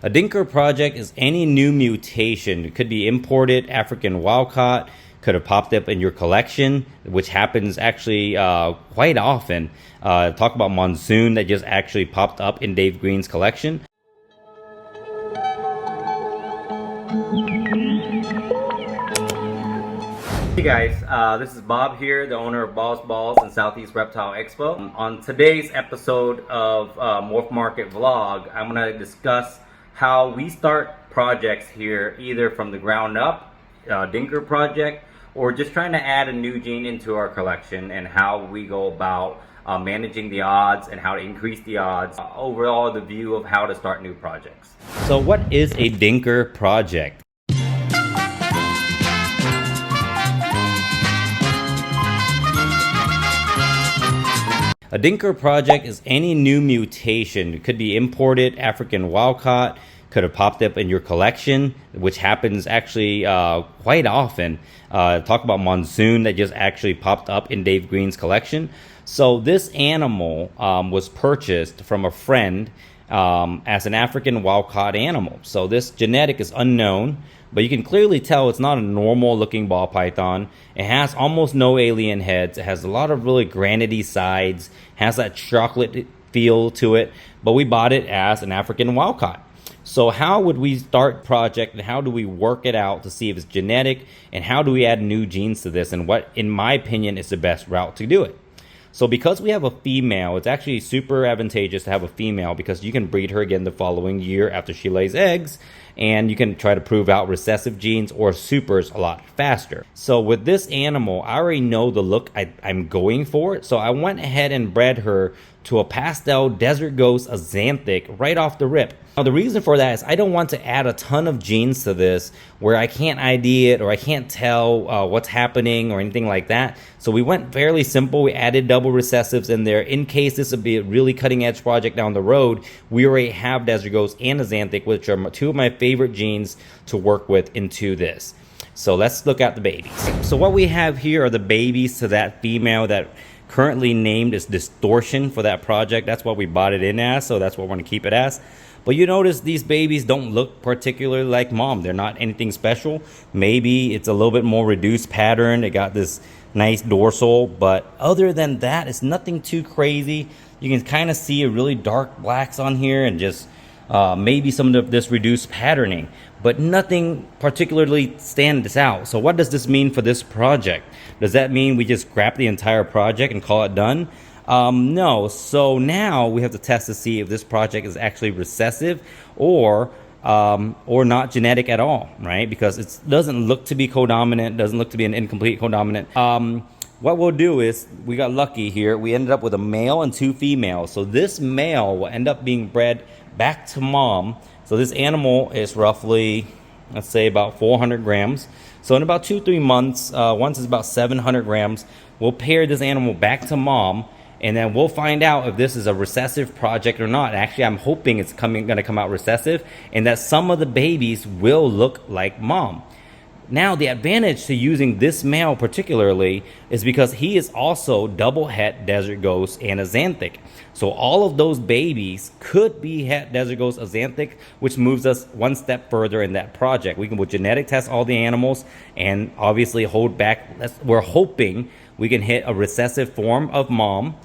A Dinker project is any new mutation. It could be imported, African wild caught, could have popped up in your collection, which happens actually quite often. Talk about monsoon that just actually popped up in Dave Green's collection. Hey guys, this is Bob here, the owner of Balls and Southeast Reptile Expo. On today's episode of MorphMarket vlog, I'm going to discuss how we start projects here, either from the ground up, Dinker project, or just trying to add a new gene into our collection, and how we go about managing the odds and how to increase the odds. Overall, the view of how to start new projects. So what is a Dinker project? A Dinker project is any new mutation. It could be imported, African wild caught, could have popped up in your collection, which happens actually quite often. Talk about monsoon that just actually popped up in Dave Green's collection. So this animal was purchased from a friend as an African wild caught animal. So this genetic is unknown, but you can clearly tell it's not a normal looking ball python. It has almost no alien heads. It has a lot of really granity sides, has that chocolate feel to it, but we bought it as an African wild caught. So how would we start project, and how do we work it out to see if it's genetic, and how do we add new genes to this, and what, in my opinion, is the best route to do it? So because we have a female, it's actually super advantageous to have a female, because you can breed her again the following year after she lays eggs, and you can try to prove out recessive genes or supers a lot faster. So with this animal, I already know the look I'm going for, so I went ahead and bred her to a pastel desert ghost axanthic right off the rip. Now the reason for that is I don't want to add a ton of genes to this where I can't ID it or I can't tell what's happening or anything like that. So we went fairly simple. We added double recessives in there in case this would be a really cutting edge project down the road. We already have desert ghost and axanthic, which are two of my favorite genes to work with into this. So let's look at the babies. So what we have here are the babies to that female that currently named as Distortion for that project. That's what we bought it in as, so that's what we're going to keep it as. But you notice these babies don't look particularly like mom. They're not anything special. Maybe it's a little bit more reduced pattern. They got this nice dorsal, but other than that, it's nothing too crazy. You can kind of see a really dark blacks on here and just maybe some of this reduced patterning, but nothing particularly stands out. So what does this mean for this project? Does that mean we just scrap the entire project and call it done? No. So now we have to test to see if this project is actually recessive or not genetic at all, right? Because it doesn't look to be codominant, doesn't look to be an incomplete codominant. What we'll do is, we got lucky here. We ended up with a male and two females. So this male will end up being bred back to mom. So this animal is roughly, let's say, about 400 grams. So in about 2-3 months, once it's about 700 grams, we'll pair this animal back to mom, and then we'll find out if this is a recessive project or not. Actually, I'm hoping it's going to come out recessive, and that some of the babies will look like mom. Now, the advantage to using this male particularly is because he is also double het desert ghost and axanthic. So all of those babies could be het desert ghost axanthic, which moves us one step further in that project. We can genetic test all the animals and obviously hold back. We're hoping we can hit a recessive form of mom,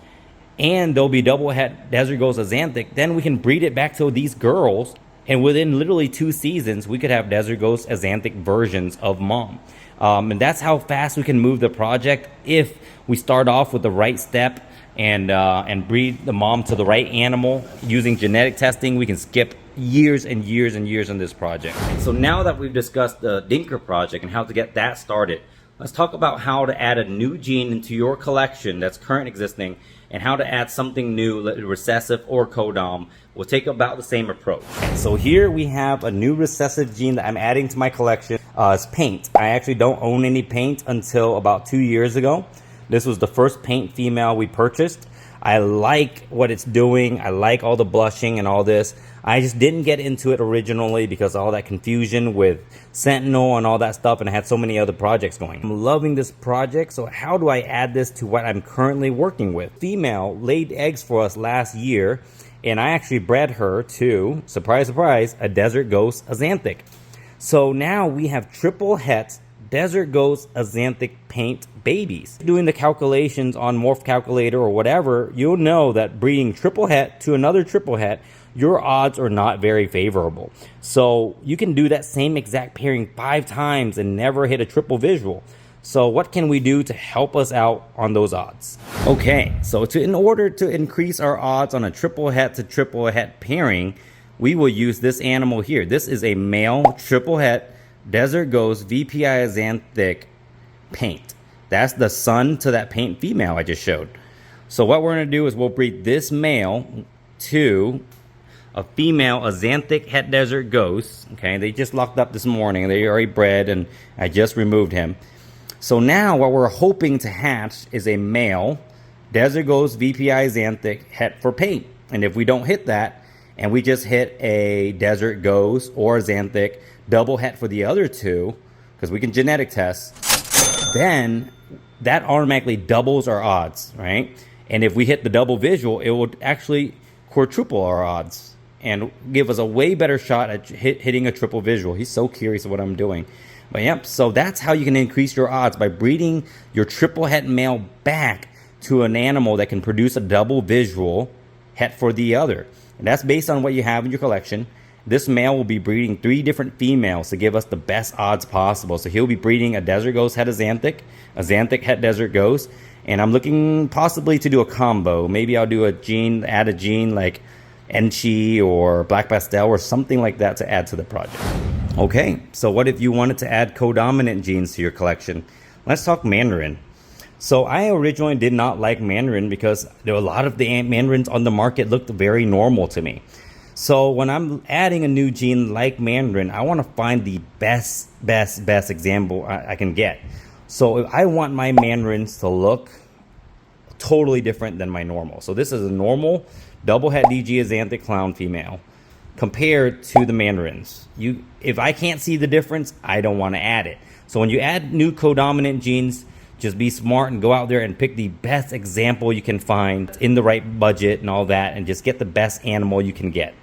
and there'll be double het desert ghost axanthic. Then we can breed it back to these girls. And within literally 2 seasons, we could have desert ghost axanthic versions of mom. And that's how fast we can move the project if we start off with the right step and breed the mom to the right animal. Using genetic testing, we can skip years and years and years on this project. So now that we've discussed the Dinker project and how to get that started, let's talk about how to add a new gene into your collection that's current existing, and how to add something new, recessive or codom. We'll take about the same approach. So here we have a new recessive gene that I'm adding to my collection. It's paint. I actually don't own any paint until about 2 years ago. This was the first paint female we purchased. I like what it's doing. I like all the blushing and all this. I just didn't get into it originally because of all that confusion with Sentinel and all that stuff, and I had so many other projects going. I'm loving this project, so how do I add this to what I'm currently working with? Female laid eggs for us last year, And I actually bred her to, surprise, surprise, a desert ghost axanthic. So now we have triple het desert ghost axanthic paint babies. Doing the calculations on Morph Calculator or whatever, you'll know that breeding triple het to another triple het, your odds are not very favorable. So you can do that same exact pairing 5 times and never hit a triple visual. So what can we do to help us out on those odds? Okay, so in order to increase our odds on a triple het to triple het pairing, we will use this animal here. This is a male triple het desert ghost VPI axanthic paint. That's the son to that paint female I just showed. So what we're going to do is we'll breed this male to a female axanthic het desert ghost. Okay, they just locked up this morning. They already bred and I just removed him. So now what we're hoping to hatch is a male desert ghost VPI axanthic het for paint. And if we don't hit that, and we just hit a desert ghost or axanthic double het for the other two, because we can genetic test, then that automatically doubles our odds, right? And if we hit the double visual, it will actually quadruple our odds and give us a way better shot at hitting a triple visual. He's so curious of what I'm doing. But yep, so that's how you can increase your odds, by breeding your triple het male back to an animal that can produce a double visual het for the other. And that's based on what you have in your collection. This male will be breeding 3 different females to give us the best odds possible. So he'll be breeding a desert ghost het axanthic het desert ghost, and I'm looking possibly to do a combo. Maybe I'll do add a gene like Enchi or Black Pastel or something like that to add to the project. Okay, so what if you wanted to add codominant genes to your collection? Let's talk Mandarin. So I originally did not like Mandarin because there were a lot of the Mandarins on the market looked very normal to me. So when I'm adding a new gene like Mandarin, I want to find the best example I can get. So I want my Mandarins to look totally different than my normal. So this is a normal double het DG axanthic clown female compared to the Mandarins. If I can't see the difference, I don't want to add it. So when you add new codominant genes, just be smart and go out there and pick the best example you can find in the right budget and all that, and just get the best animal you can get.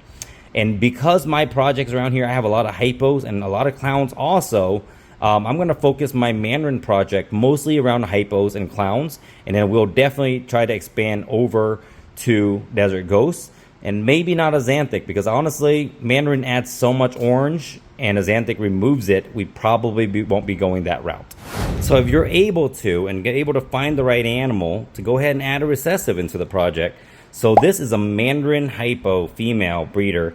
And because my projects around here, I have a lot of hypos and a lot of clowns also, I'm going to focus my Mandarin project mostly around hypos and clowns, and then we'll definitely try to expand over to desert ghosts. And maybe not axanthic, because honestly, Mandarin adds so much orange and axanthic removes it, we probably won't be going that route. So if you're able to, and get able to find the right animal, to go ahead and add a recessive into the project. So this is a Mandarin hypo female breeder.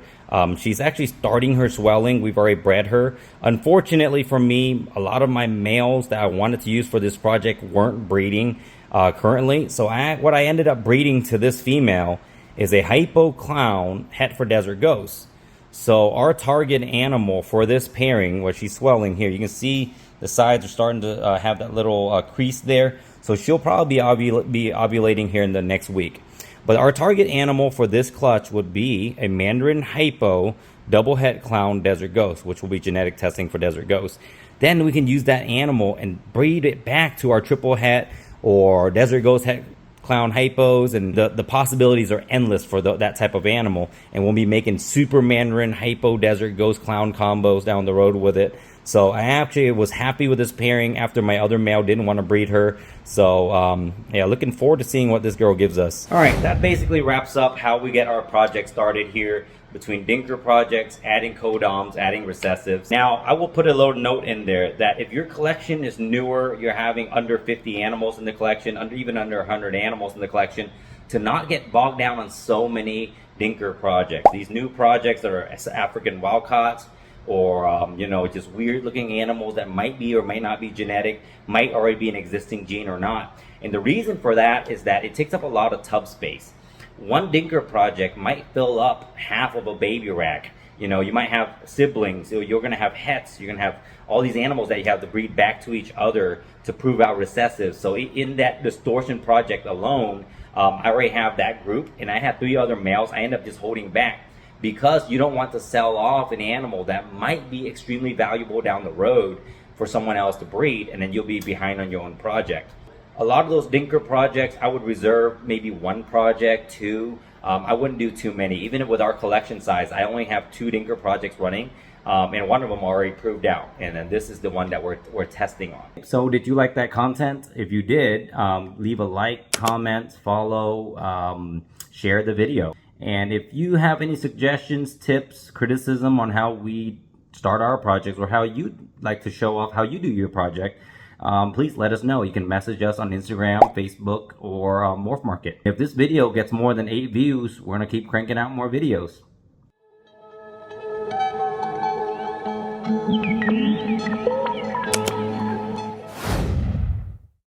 She's actually starting her swelling. We've already bred her. Unfortunately for me, a lot of my males that I wanted to use for this project weren't breeding currently. So what I ended up breeding to this female is a hypo clown het for desert ghosts. So our target animal for this pairing, where she's swelling here, you can see the sides are starting to have that little crease there. So she'll probably be ovulating here in the next week. But our target animal for this clutch would be a Mandarin hypo double het clown desert ghost, which will be genetic testing for desert ghosts. Then we can use that animal and breed it back to our triple het or desert ghost het clown hypos, and the possibilities are endless for that type of animal. And we'll be making super Mandarin hypo desert ghost clown combos down the road with it. So I actually was happy with this pairing after my other male didn't want to breed her. So yeah, looking forward to seeing what this girl gives us. All right, that basically wraps up how we get our project started here between Dinker projects, adding codoms, adding recessives. Now, I will put a little note in there that if your collection is newer, you're having under 50 animals in the collection, even under 100 animals in the collection, to not get bogged down on so many Dinker projects. These new projects that are African wild caughts, or you know, just weird looking animals that might be or might not be genetic, might already be an existing gene or not. And the reason for that is that it takes up a lot of tub space. One Dinker project might fill up half of a baby rack. You know, you might have siblings, you're going to have hets, you're going to have all these animals that you have to breed back to each other to prove out recessives. So in that distortion project alone, I already have that group, and I have 3 other males. I end up just holding back because you don't want to sell off an animal that might be extremely valuable down the road for someone else to breed, and then you'll be behind on your own project. A lot of those Dinker projects, I would reserve maybe 1 project, 2, I wouldn't do too many. Even with our collection size, I only have 2 Dinker projects running, and one of them already proved out, and then this is the one that we're testing on. So did you like that content? If you did, leave a like, comment, follow, share the video. And if you have any suggestions, tips, criticism on how we start our projects, or how you'd like to show off how you do your project, please let us know. You can message us on Instagram, Facebook, or MorphMarket. If this video gets more than 8 views, we're gonna keep cranking out more videos.